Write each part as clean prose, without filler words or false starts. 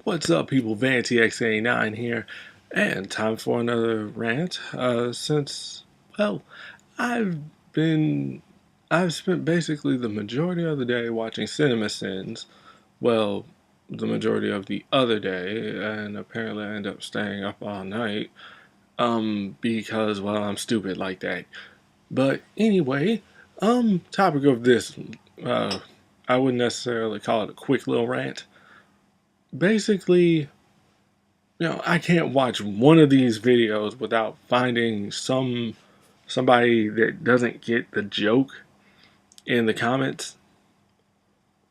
What's up, people? VanTX89 here, and time for another rant. Well, I've been, I've spent basically the majority of the day watching Cinema Sins. Well, the majority of the other day, and apparently I end up staying up all night, because, well, I'm stupid like that. But anyway, topic of this, uh, I wouldn't necessarily call it a quick little rant. Basically, I can't watch one of these videos without finding somebody that doesn't get the joke in the comments.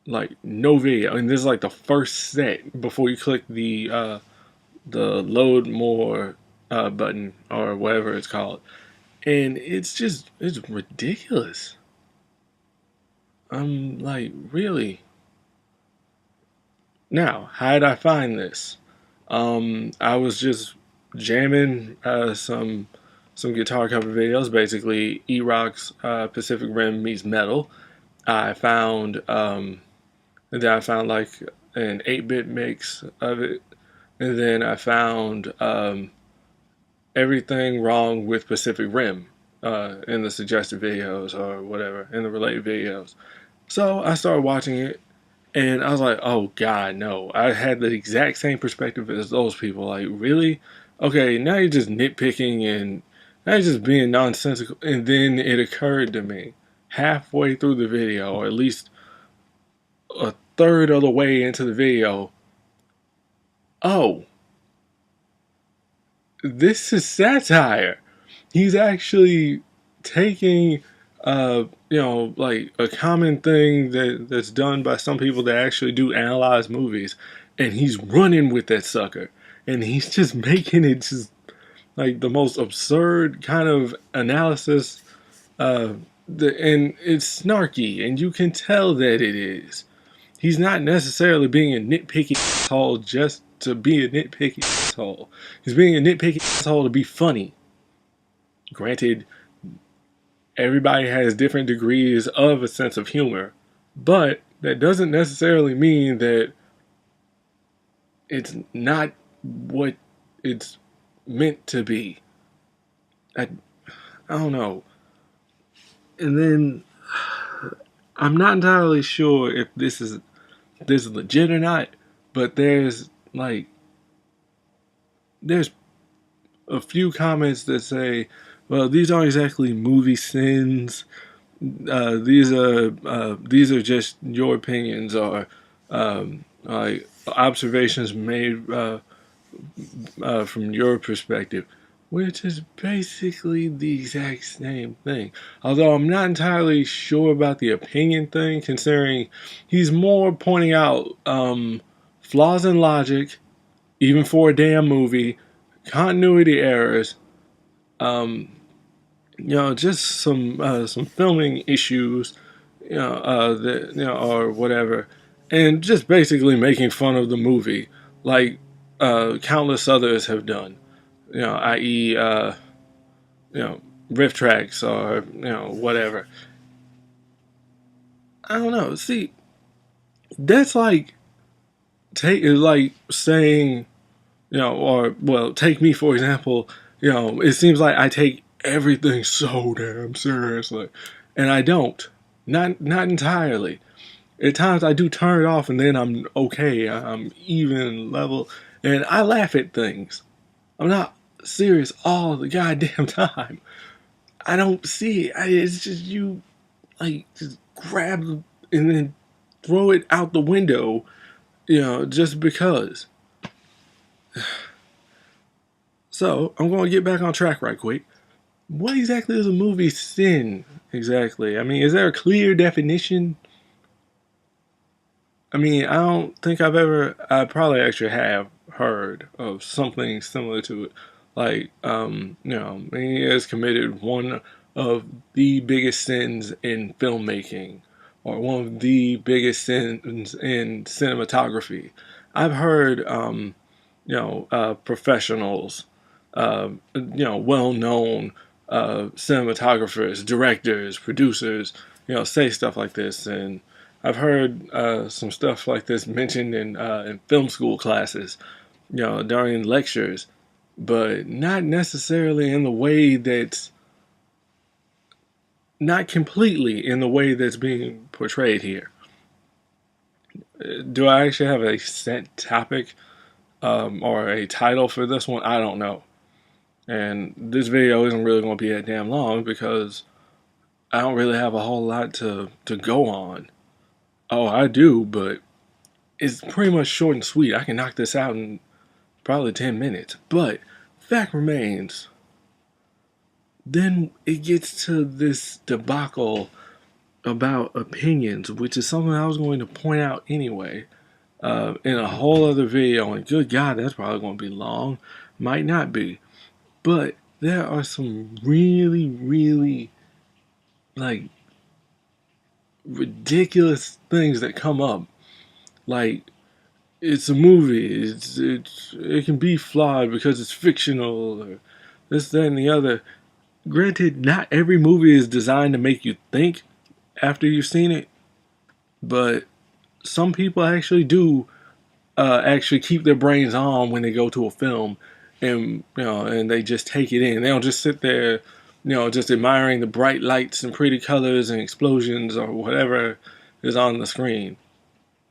Like no video, and this is like the first set before you click the load more button or whatever it's called, and it's ridiculous. I'm like, really? Now, how did I find this? I was just jamming some guitar cover videos, basically E-Rock's Pacific Rim meets metal. I found and then I found like an 8-bit mix of it, and then I found everything wrong with Pacific Rim in the suggested videos or whatever in the related videos. So I started watching it, and I was like, oh God, no. I had the exact same perspective as those people. Like, really? Okay, now you're just nitpicking and now you're just being nonsensical. And then it occurred to me halfway through the video, or at least a third of the way into the video, oh, this is satire. He's actually taking like a common thing that's done by some people that actually do analyze movies, and he's running with that sucker, and he's just making it just like the most absurd kind of analysis. And it's snarky, and you can tell that it is. He's not necessarily being a nitpicky asshole just to be a nitpicky asshole. He's being a nitpicky asshole to be funny. Granted, everybody has different degrees of a sense of humor, but that doesn't necessarily mean that it's not what it's meant to be. I, I don't know. And then I'm not entirely sure if this is legit or not, but there's a few comments that say, well, these aren't exactly movie sins. These are just your opinions or like observations made from your perspective, which is basically the exact same thing. Although I'm not entirely sure about the opinion thing, considering he's more pointing out flaws in logic, even for a damn movie, continuity errors, um, just some filming issues, that or whatever, and just basically making fun of the movie, like countless others have done. I.e., riff tracks or whatever. I don't know. See, that's like saying, or well, take me for example. It seems like I take everything so damn seriously, and I don't. Not entirely. At times I do turn it off, and then I'm okay. I'm even level, and I laugh at things. I'm not serious all the goddamn time. I don't see it. It's just you, like, just grab and then throw it out the window, just because. So, I'm going to get back on track right quick. What exactly is a movie sin? Exactly. I mean, is there a clear definition? I mean, I don't think I probably actually have heard of something similar to it. Like, he has committed one of the biggest sins in filmmaking, or one of the biggest sins in cinematography. I've heard, professionals, well-known cinematographers, directors, producers, say stuff like this, and I've heard some stuff like this mentioned in film school classes, during lectures, but not necessarily in the way that's not completely in the way that's being portrayed here. Do I actually have a set topic or a title for this one? I don't know. And this video isn't really going to be that damn long because I don't really have a whole lot to go on. Oh, I do, but it's pretty much short and sweet. I can knock this out in probably 10 minutes. But fact remains, then it gets to this debacle about opinions, which is something I was going to point out anyway in a whole other video. And good God, that's probably going to be long. Might not be. But there are some really, really, like, ridiculous things that come up. Like, it's a movie. It can be flawed because it's fictional or this, that, and the other. Granted, not every movie is designed to make you think after you've seen it, but some people actually do actually keep their brains on when they go to a film, and and they just take it in. They don't just sit there, just admiring the bright lights and pretty colors and explosions or whatever is on the screen.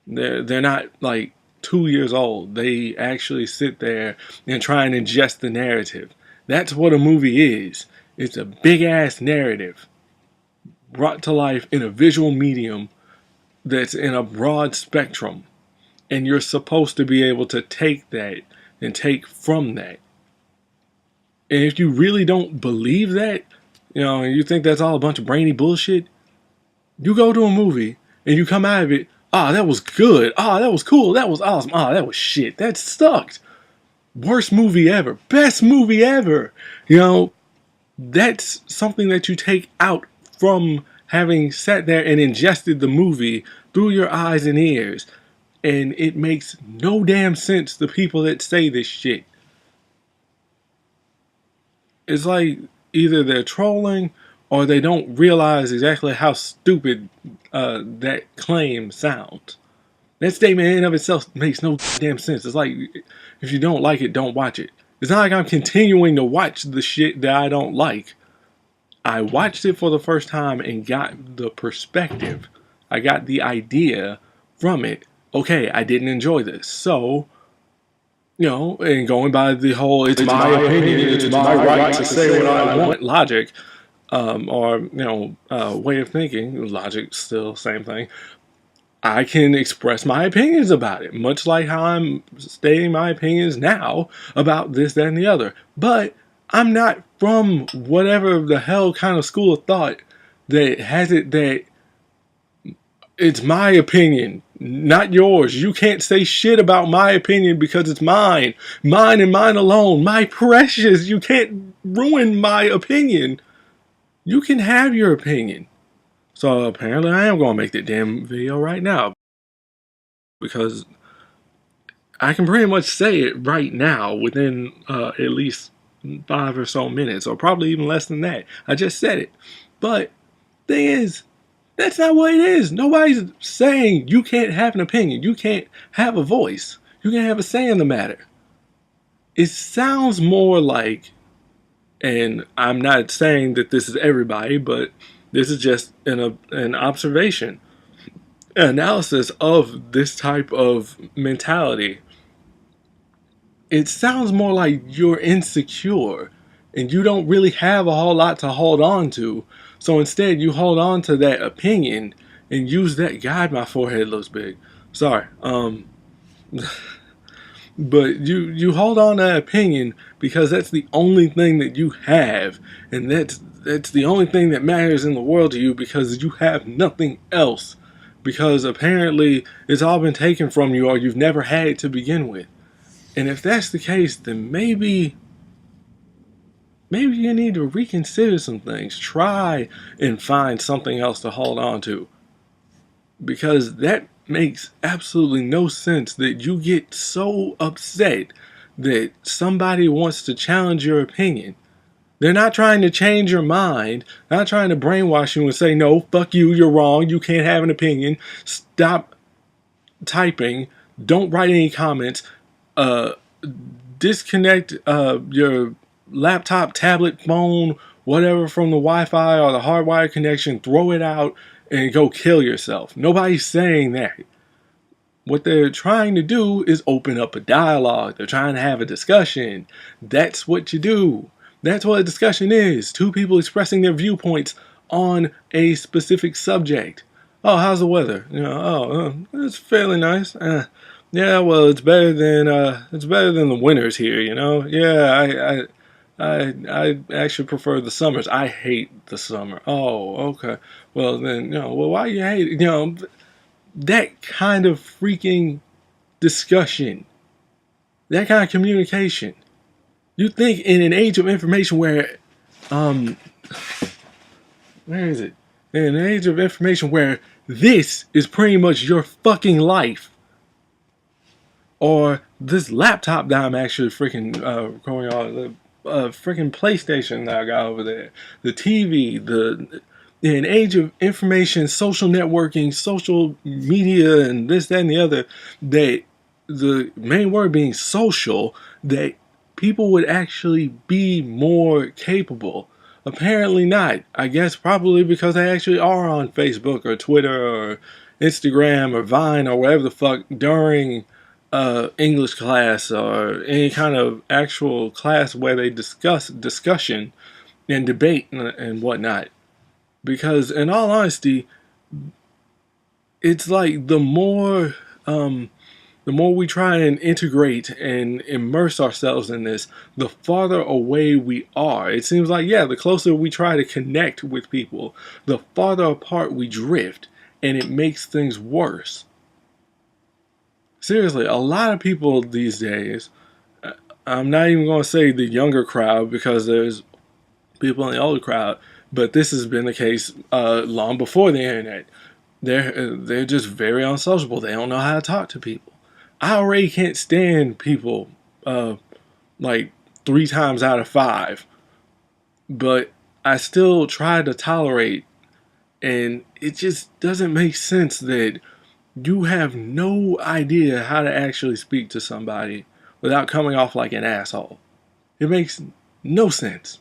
They're not like 2 years old. They actually sit there and try and ingest the narrative. That's what a movie is. It's a big ass narrative brought to life in a visual medium that's in a broad spectrum. And you're supposed to be able to take that and take from that. And if you really don't believe that, and you think that's all a bunch of brainy bullshit, you go to a movie and you come out of it, that was good. That was cool. That was awesome. That was shit. That sucked. Worst movie ever. Best movie ever. That's something that you take out from having sat there and ingested the movie through your eyes and ears. And it makes no damn sense to people that say this shit. It's like either they're trolling or they don't realize exactly how stupid that claim sounds. That statement in and of itself makes no damn sense. It's like, if you don't like it, don't watch it. It's not like I'm continuing to watch the shit that I don't like. I watched it for the first time and got the perspective. I got the idea from it. Okay, I didn't enjoy this. So, and going by the whole, it's my opinion, it's my right to say what I want logic, or, way of thinking, logic, still same thing. I can express my opinions about it, much like how I'm stating my opinions now about this, that, and the other. But I'm not from whatever the hell kind of school of thought that has it that it's my opinion, not yours. You can't say shit about my opinion because it's mine. Mine and mine alone. My precious. You can't ruin my opinion. You can have your opinion. So apparently I am going to make that damn video right now. Because I can pretty much say it right now within at least 5 or so minutes. Or probably even less than that. I just said it. But thing is, that's not what it is. Nobody's saying you can't have an opinion. You can't have a voice. You can't have a say in the matter. It sounds more like, and I'm not saying that this is everybody, but this is just an observation, an analysis of this type of mentality. It sounds more like you're insecure and you don't really have a whole lot to hold on to. So instead, you hold on to that opinion and use that. God, my forehead looks big. Sorry. But you hold on to that opinion because that's the only thing that you have, and that's the only thing that matters in the world to you because you have nothing else. Because apparently it's all been taken from you, or you've never had it to begin with. And if that's the case, then maybe you need to reconsider some things. Try and find something else to hold on to. Because that makes absolutely no sense that you get so upset that somebody wants to challenge your opinion. They're not trying to change your mind, not trying to brainwash you and say, no, fuck you, you're wrong, you can't have an opinion, stop typing, don't write any comments, uh, disconnect your laptop, tablet, phone, whatever from the Wi-Fi or the hardwired connection, throw it out and go kill yourself. Nobody's saying that. What they're trying to do is open up a dialogue. They're trying to have a discussion. That's what you do. That's what a discussion is. Two people expressing their viewpoints on a specific subject. Oh, how's the weather? It's fairly nice. Yeah, well, it's better than the winters here. Yeah, I actually prefer the summers. I hate the summer. Oh, okay. Well then, well, why you hate it? That kind of freaking discussion, that kind of communication. You think in an age of information where, where is it? In an age of information where this is pretty much your fucking life, or this laptop that I'm actually freaking recording on, the freaking PlayStation that I got over there, the TV, in an age of information, social networking, social media, and this, that, and the other, that the main word being social, that people would actually be more capable. Apparently not. I guess probably because they actually are on Facebook or Twitter or Instagram or Vine or whatever the fuck during English class or any kind of actual class where they discussion and debate and whatnot. Because in all honesty, it's like the more we try and integrate and immerse ourselves in this, the farther away we are. It seems like, yeah, the closer we try to connect with people, the farther apart we drift, and it makes things worse. Seriously, a lot of people these days, I'm not even going to say the younger crowd because there's people in the older crowd, but this has been the case long before the internet. They're just very unsociable. They don't know how to talk to people. I already can't stand people like 3 times out of 5, but I still try to tolerate, and it just doesn't make sense that you have no idea how to actually speak to somebody without coming off like an asshole. It makes no sense.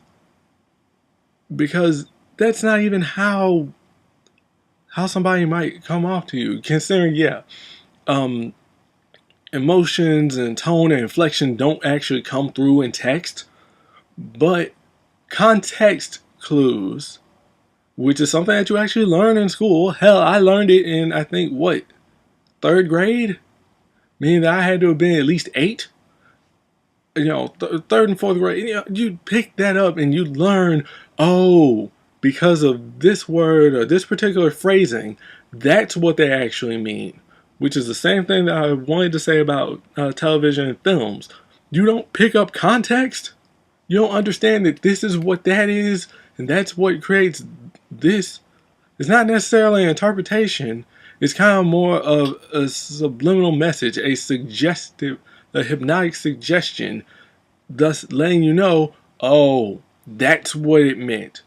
Because that's not even how somebody might come off to you. Considering, yeah, emotions and tone and inflection don't actually come through in text, but context clues, which is something that you actually learn in school. Hell, I learned it in, I think, 3rd grade? Meaning that I had to have been at least 8. 3rd and 4th grade. You pick that up and you learn, oh, because of this word or this particular phrasing, that's what they actually mean. Which is the same thing that I wanted to say about television and films. You don't pick up context. You don't understand that this is what that is, and that's what creates this. It's not necessarily an interpretation. It's kind of more of a subliminal message, a hypnotic suggestion, thus letting you know, oh, that's what it meant.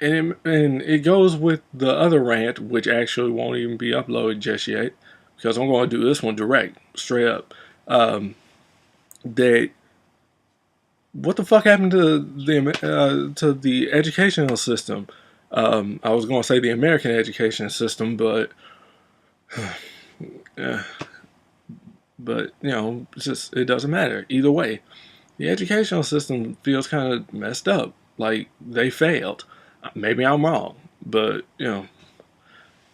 And it goes with the other rant, which actually won't even be uploaded just yet, because I'm going to do this one direct, straight up. That what the fuck happened to the educational system? I was going to say the American education system, but just it doesn't matter either way. The educational system feels kind of messed up, like they failed. Maybe I'm wrong, but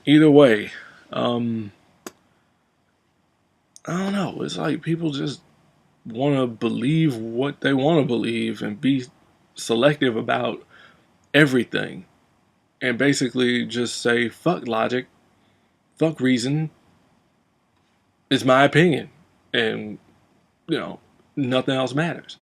either way, I don't know. It's like people just want to believe what they want to believe and be selective about everything, and basically just say fuck logic, fuck reason. It's my opinion, and nothing else matters.